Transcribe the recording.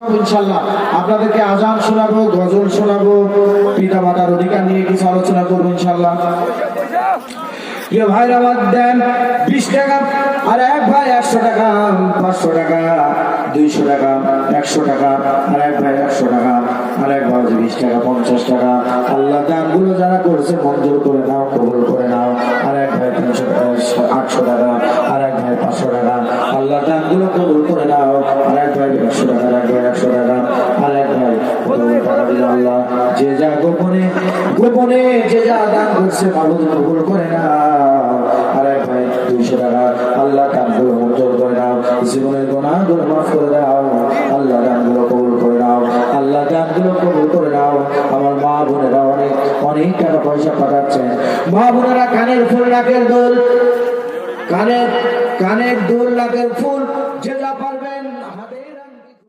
ইনশাআল্লাহ আপনাদেরকে আজান শোনাবো, গজল শোনাবো, পিতা মাতার অধিকার নিয়ে কিছু আলোচনা করবো ইনশাআল্লাহ। ভাইরা বাদ দেন 20 টাকা, আর এক ভাই 100 টাকা, 500 টাকা, 200 টাকা, 100 টাকা, আর এক ভাই 100 টাকা, আর এক ভাই 20 টাকা, 50 টাকা। আল্লাহ দানগুলো যারা করেছে মঞ্জুর করে নাও, কবুল করে নাও। আর এক ভাই 800 টাকা, আর এক ভাই 500 টাকা। আল্লাহ দানগুলো কবুল করে নাও। আর এক ভাই 100 টাকা, আর এক ভাই 100 টাকা, আর এক ভাই টাকা দিল। আল্লাহ যে যা গোপনে গোপনে যে যা দান করছে মাবুদ কবুল করে নাও। আর এক ভাই 200 টাকা। আল্লাহ দানগুলো মঞ্জুর করে নাও, জীবনের গুনাহগুলো মাফ করে দাও। আল্লাহ দানগুলো কবুল করে নাও, আল্লাহ দানগুলো কবুল করে নাও। আমার মা বোনেরা অনেক অনেক টাকা পয়সা পাঠাচ্ছেন। মা বোনেরা কানের ফুল, নাকের দুল, কানের দুল, নাকের ফুল